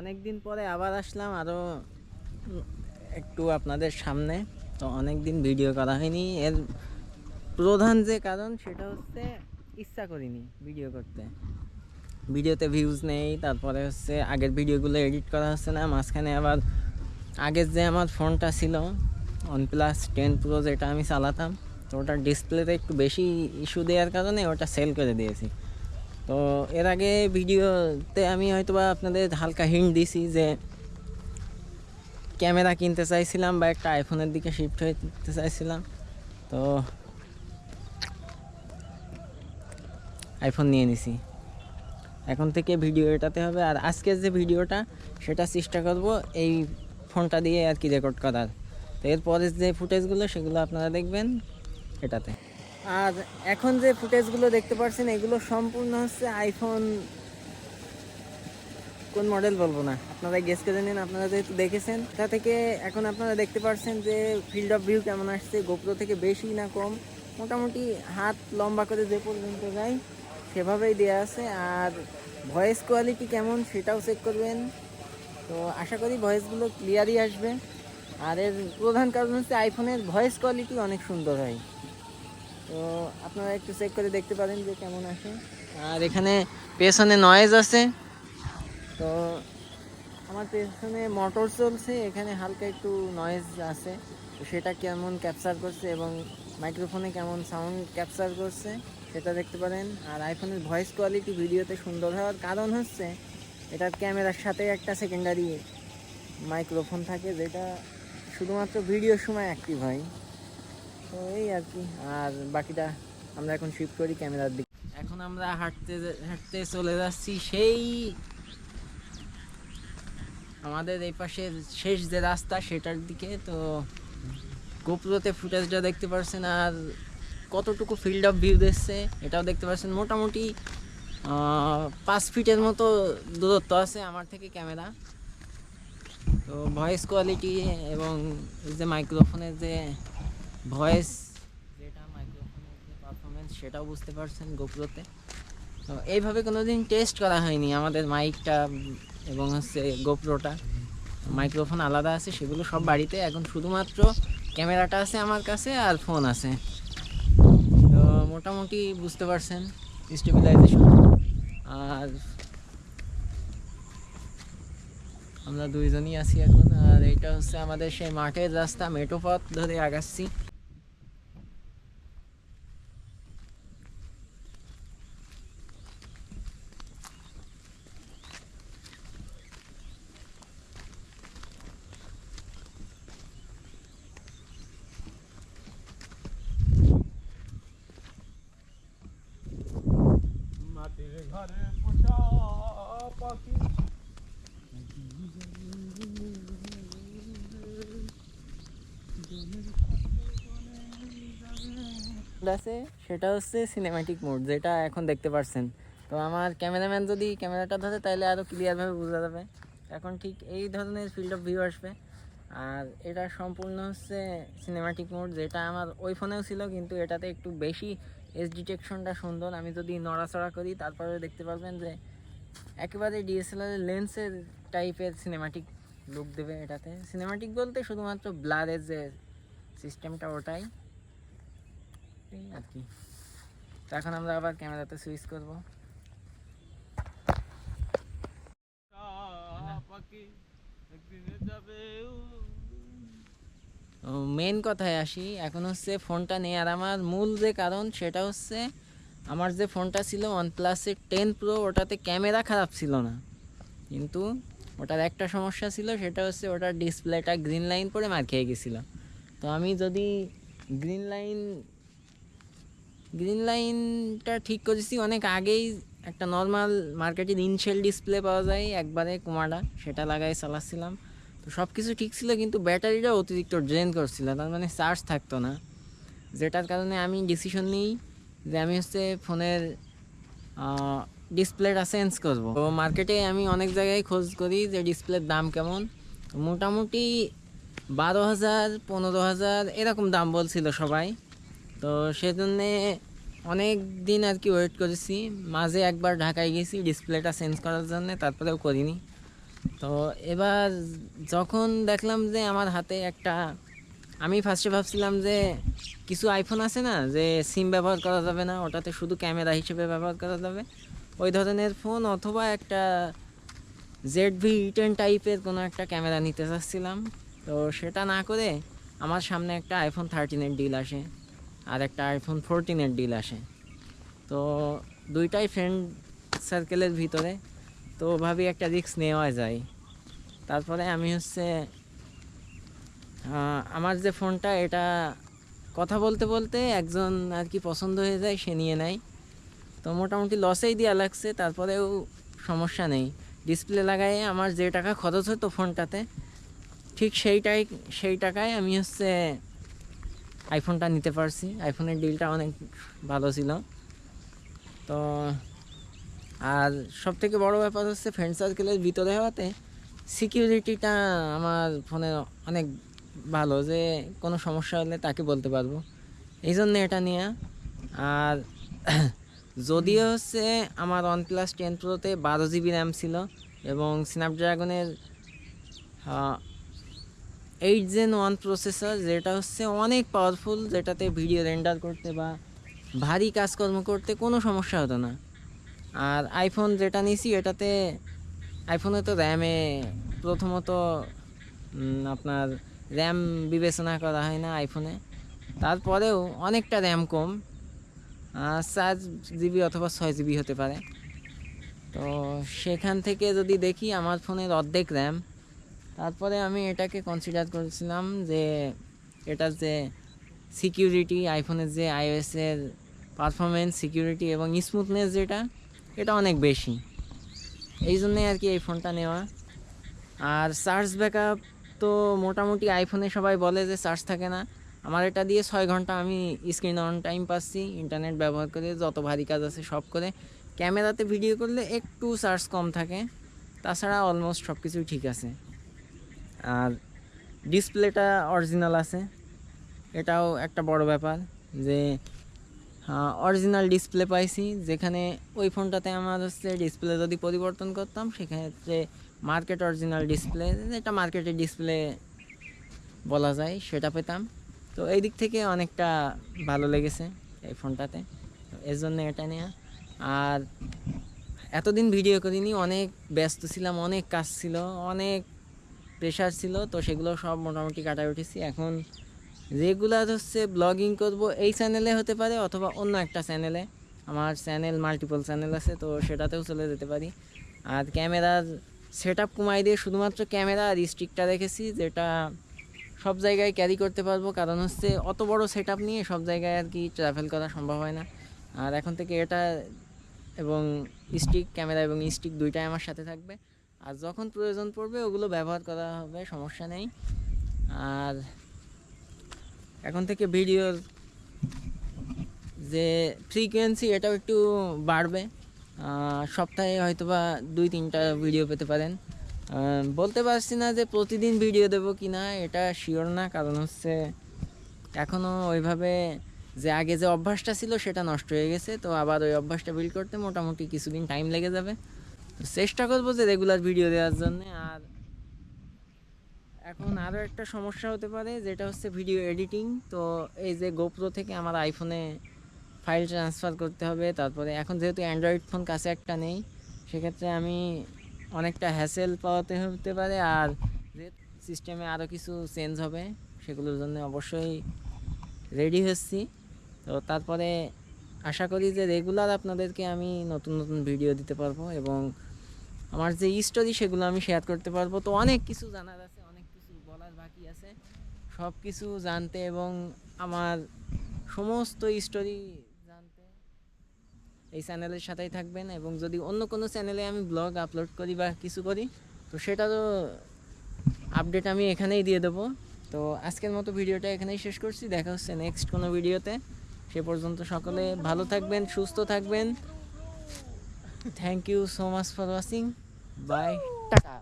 অনেক দিন পরে আবার আসলাম আরও একটু আপনাদের সামনে। তো অনেক দিন ভিডিও করা হয়নি, এর প্রধান যে কারণ সেটা হচ্ছে ইচ্ছা করিনি ভিডিও করতে। ভিডিওতে ভিউজ নেই, তারপরে হচ্ছে আগের ভিডিওগুলো এডিট করা হচ্ছে না। মাঝখানে আবার আগের যে আমার ফোনটা ছিল OnePlus 10 Pro, যেটা আমি চালাতাম, তো ওটার ডিসপ্লেতে একটু বেশি ইস্যু দেওয়ার কারণে ওটা সেল করে দিয়েছি। তো এর আগে ভিডিওতে আমি হয়তোবা আপনাদের হালকা হিন্ট দিছি যে ক্যামেরা কিনতে চাইছিলাম বা একটা আইফোনের দিকে শিফট হতে চাইছিলাম, তো আইফোন নিয়ে নিছি। এখন থেকে ভিডিও এটাতে হবে, আর আজকের যে ভিডিওটা সেটা চেষ্টা করব এই ফোনটা দিয়ে আর কি রেকর্ড করার। তো এরপরের যে ফুটেজগুলো সেগুলো আপনারা দেখবেন এটাতে। আর এখন যে ফুটেজগুলো দেখতে পাচ্ছেন এগুলো সম্পূর্ণ হচ্ছে আইফোন, কোন মডেল বলবো না, আপনারা গেস করে নিন। আপনারা যেহেতু দেখেছেন, তা থেকে এখন আপনারা দেখতে পাচ্ছেন যে ফিল্ড অফ ভিউ কেমন আসছে, গোপ্রো থেকে বেশি না কম, মোটামুটি হাত লম্বা করে যে পর্যন্ত যায় সেভাবেই দেওয়া আছে। আর ভয়েস কোয়ালিটি কেমন সেটাও চেক করবেন। তো আশা করি ভয়েসগুলো ক্লিয়ারই আসবে। আর এর প্রধান কারণ হচ্ছে আইফোনের ভয়েস কোয়ালিটি অনেক সুন্দর হয়। তো আপনারা একটু চেক করে দেখতে পারেন যে কেমন আসে। আর এখানে পেছনে নয়েজ আছে, তো আমার পেছনে মোটর চলছে, এখানে হালকা একটু নয়েজ আছে, তো সেটা কেমন ক্যাপচার করছে এবং মাইক্রোফোনে কেমন সাউন্ড ক্যাপচার করছে সেটা দেখতে পারেন। আর আইফোনের ভয়েস কোয়ালিটি ভিডিওতে সুন্দর হওয়ার কারণ হচ্ছে এটার ক্যামেরার সাথে একটা সেকেন্ডারি মাইক্রোফোন থাকে, যেটা শুধুমাত্র ভিডিওর সময় অ্যাক্টিভ হয়। তো এই আর কি। আর বাকিটা আমরা এখন শিফট করি ক্যামেরার দিকে। এখন আমরা হাঁটতে হাঁটতে চলে যাচ্ছি সেই আমাদের এই পাশের শেষ যে রাস্তা সেটার দিকে। তো গোপ্রোতে ফুটেজটা দেখতে পাচ্ছেন, আর কতটুকু ফিল্ড অফ ভিউ দিচ্ছে এটাও দেখতে পাচ্ছেন। মোটামুটি 5 ফিটের মতো দূরত্ব আছে আমার থেকে ক্যামেরা। তো ভয়েস কোয়ালিটি এবং যে মাইক্রোফোনের যে ভয়েস, যেটা মাইক্রোফোনের যে পারফরমেন্স সেটাও বুঝতে পারছেন গোপ্রোতে। তো এইভাবে কোনো দিন টেস্ট করা হয়নি আমাদের মাইকটা এবং হচ্ছে গোপ্রোটা। মাইক্রোফোন আলাদা আছে, সেগুলো সব বাড়িতে। এখন শুধুমাত্র ক্যামেরাটা আছে আমার কাছে আর ফোন আছে। তো মোটামুটি বুঝতে পারছেন স্টেবিলাইজেশন। আর আমরা দুইজনই আছি এখন। আর এইটা হচ্ছে আমাদের সেই মাঠের রাস্তা, মেঠো পথ ধরে আগাচ্ছি। আছে সেটা হচ্ছে সিনেম্যাটিক মোড, যেটা এখন দেখতে পাচ্ছেন। তো আমার ক্যামেরাম্যান যদি ক্যামেরাটা ধরে তাহলে আরও ক্লিয়ারভাবে বোঝা যাবে। এখন ঠিক এই ধরনের ফিল্ড অফ ভিউ আসবে। আর এটা সম্পূর্ণ হচ্ছে সিনেম্যাটিক মোড, যেটা আমার ওই ফোনেও ছিল, কিন্তু এটাতে একটু বেশি এজ ডিটেকশনটা সুন্দর। আমি যদি নড়াচড়া করি তারপরে দেখতে পারবেন যে একেবারে ডিএসএলআর লেন্সের টাইপের সিনেম্যাটিক লুক দেবে এটাতে। সিনেম্যাটিক বলতে শুধুমাত্র ব্লারের যে সিস্টেমটা ওটাই আর কি। তো এখন আমরা আবার ক্যামেরাতে সুইচ করব। মেন কথায় আসি, এখন হচ্ছে ফোনটা নেওয়ার আমার মূল যে কারণ সেটা হচ্ছে আমার যে ফোনটা ছিল OnePlus 10 Pro, ওটাতে ক্যামেরা খারাপ ছিল না, কিন্তু ওটার একটা সমস্যা ছিল, সেটা হচ্ছে ওটার ডিসপ্লেটা গ্রিন লাইন পরে মার খেয়ে গেছিলো। তো আমি যদি গ্রিন লাইনটা ঠিক করেছি অনেক আগেই। একটা নর্মাল মার্কেটের ইনশেল ডিসপ্লে পাওয়া যায় একবারে কুমাডা, সেটা লাগাই চালাচ্ছিলাম। তো সব কিছু ঠিক ছিল, কিন্তু ব্যাটারিটা অতিরিক্ত ড্রেন করছিল, তার মানে চার্জ থাকতো না। যেটার কারণে আমি ডিসিশন নিই যে আমি হচ্ছে ফোনের ডিসপ্লেটা চেঞ্জ করবো। তো মার্কেটে আমি অনেক জায়গায় খোঁজ করি যে ডিসপ্লের দাম কেমন। মোটামুটি 12,000 15,000 এরকম দাম বলছিল সবাই। তো সেজন্যে অনেক দিন আর কি ওয়েট করেছি। মাঝে একবার ঢাকায় গেছি ডিসপ্লেটা চেঞ্জ করার জন্য, তারপরেও করিনি। তো এবার যখন দেখলাম যে আমার হাতে একটা, আমি ফার্স্টে ভাবছিলাম যে কিছু আইফোন আছে না যে সিম ব্যবহার করা যাবে না, ওটাতে শুধু ক্যামেরা হিসেবে ব্যবহার করা যাবে, ওই ধরনের ফোন অথবা একটা ZV-10 টাইপের কোনো একটা ক্যামেরা নিতে চাচ্ছিলাম। তো সেটা না করে আমার সামনে একটা iPhone 13-এর ডিল আসে আর একটা iPhone 14-এর ডিল আসে। তো দুইটাই ফ্রেন্ড সার্কেলের ভিতরে, তো ভাবি একটা রিস্ক নেওয়া যায়। তারপরে আমি আমার যে ফোনটা, এটা কথা বলতে বলতে একজন আর কি পছন্দ হয়ে যায়, সে নিয়ে নেয়। তো মোটামুটি লসেই দেওয়া লাগছে, তারপরেও সমস্যা নেই। ডিসপ্লে লাগাইয়ে আমার যে টাকা খরচ হতো ফোনটাতে, ঠিক সেই টাকায় আমি আইফোনটা নিতে পারছি। আইফোনের ডিলটা অনেক ভালো ছিল। তো আর সবথেকে বড় ব্যাপার ফ্রেন্ড সার্কেলের ভিতরে হওয়াতে সিকিউরিটিটা আমার ফোনে অনেক ভালো, যে কোনো সমস্যা হলে তাকে বলতে পারবো, এই জন্য এটা নিয়ে। আর যদিও আমার OnePlus 10 Proতে 12 GB র্যাম ছিল এবং স্ন্যাপড্রাগনের 8 Gen 1 প্রসেসর, যেটা অনেক পাওয়ারফুল, যেটাতে ভিডিও রেন্ডার করতে বা ভারী কাজকর্ম করতে কোনো সমস্যা হতো না। আর আইফোন যেটা নিয়েছি, আইফোনে তো র্যামে প্রথমত আপনার র্যাম বিবেচনা করা হয় না আইফোনে, তারপরেও অনেকটা র্যাম কম, 4 GB অথবা 6 GB হতে পারে। তো সেখান থেকে যদি দেখি আমার ফোনের অর্ধেক র্যাম, তারপরে আমি এটাকে কনসিডার করেছিলাম যে এটার যে সিকিউরিটি, আইফোনের যে iOS-এর পারফরমেন্স, সিকিউরিটি এবং স্মুথনেস এটা অনেক বেশি, এই জন্যই আর কি এই ফোনটা নেওয়া। আর চার্জ ব্যাকআপ তো মোটামুটি আইফোনে সবাই বলে যে চার্জ থাকে না, আমার এটা দিয়ে 6 ঘন্টা আমি স্ক্রিন অন টাইম পাচ্ছি ইন্টারনেট ব্যবহার করে, যত ভারী কাজ আছে সব করে। ক্যামেরাতে ভিডিও করলে একটু চার্জ কম থাকে, তাছাড়া অলমোস্ট সব কিছুই ঠিক আছে। আর ডিসপ্লেটা অরিজিনাল আছে, এটাও একটা বড় ব্যাপার, যে অরিজিনাল ডিসপ্লে পাইছি। যেখানে ওই ফোনটাতে আমার ডিসপ্লে যদি পরিবর্তন করতাম, সেক্ষেত্রে মার্কেট অরিজিনাল ডিসপ্লে, যেটা মার্কেটের ডিসপ্লে বলা যায়, সেটা পেতাম। তো এই দিক থেকে অনেকটা ভালো লেগেছে এই ফোনটাতে, এর জন্য এটা নেওয়া। আর এতদিন ভিডিও করিনি, অনেক ব্যস্ত ছিলাম, অনেক কাজ ছিল, অনেক প্রেশার ছিল, তো সেগুলো সব মোটামুটি কাটায় উঠেছি। এখন রেগুলার ব্লগিং করব, এই চ্যানেলে হতে পারে অথবা অন্য একটা চ্যানেলে, আমার চ্যানেল মাল্টিপল চ্যানেল আছে, তো সেটাতেও চলে যেতে পারি। আর ক্যামেরার সেট আপ কমাই দিয়ে শুধুমাত্র ক্যামেরা আর স্টিকটা রেখেছি, যেটা সব জায়গায় ক্যারি করতে পারবো, কারণ অত বড় সেট আপ নিয়ে সব জায়গায় আর কি ট্রাভেল করা সম্ভব হয় না। আর এখন থেকে এটা এবং ক্যামেরা এবং স্টিক দুইটাই আমার সাথে থাকবে, আর যখন প্রয়োজন পড়বে ওগুলো ব্যবহার করা হবে, সমস্যা নেই। আর এখন থেকে ভিডিওর যে ফ্রিকোয়েন্সি, এটাও একটু বাড়বে, সপ্তাহে হয়তোবা 2-3টা ভিডিও পেতে পারেন। বলতে পারছি না যে প্রতিদিন ভিডিও দেবো কি না, এটা শিওর না, কারণ এখনও ওইভাবে যে আগে যে অভ্যাসটা ছিল সেটা নষ্ট হয়ে গেছে, তো আবার ওই অভ্যাসটা বিল্ড করতে মোটামুটি কিছুদিন টাইম লেগে যাবে। চেষ্টা করবো যে রেগুলার ভিডিও দেওয়ার জন্য। আর এখন আরও একটা সমস্যা হতে পারে, যেটা ভিডিও এডিটিং। তো এই যে গোপ্রো থেকে আমার আইফোনে ফাইল ট্রান্সফার করতে হবে, তারপরে এখন যেহেতু অ্যান্ড্রয়েড ফোন কাছে একটা নেই, সেক্ষেত্রে আমি অনেকটা হ্যাসেল পাওয়াতে হতে পারে। আর যে সিস্টেমে আরও কিছু চেঞ্জ হবে, সেগুলোর জন্য অবশ্যই রেডি হচ্ছি। তো তারপরে আশা করি যে রেগুলার আপনাদেরকে আমি নতুন নতুন ভিডিও দিতে পারবো, এবং আমার যে স্টোরি সেগুলো আমি শেয়ার করতে পারবো। তো অনেক কিছু জানার আছে, অনেক কিছু বলার বাকি আছে, সব কিছু জানতে এবং আমার সমস্ত স্টোরি জানতে এই চ্যানেলের সাথেই থাকবেন। এবং যদি অন্য কোনো চ্যানেলে আমি ব্লগ আপলোড করি বা কিছু করি, তো সেটারও আপডেট আমি এখানেই দিয়ে দেবো। তো আজকের মতো ভিডিওটা এখানেই শেষ করছি, দেখা হচ্ছে নেক্সট কোনো ভিডিওতে। সে পর্যন্ত সকলে ভালো থাকবেন, সুস্থ থাকবেন। Thank you so much for watching, bye, tata.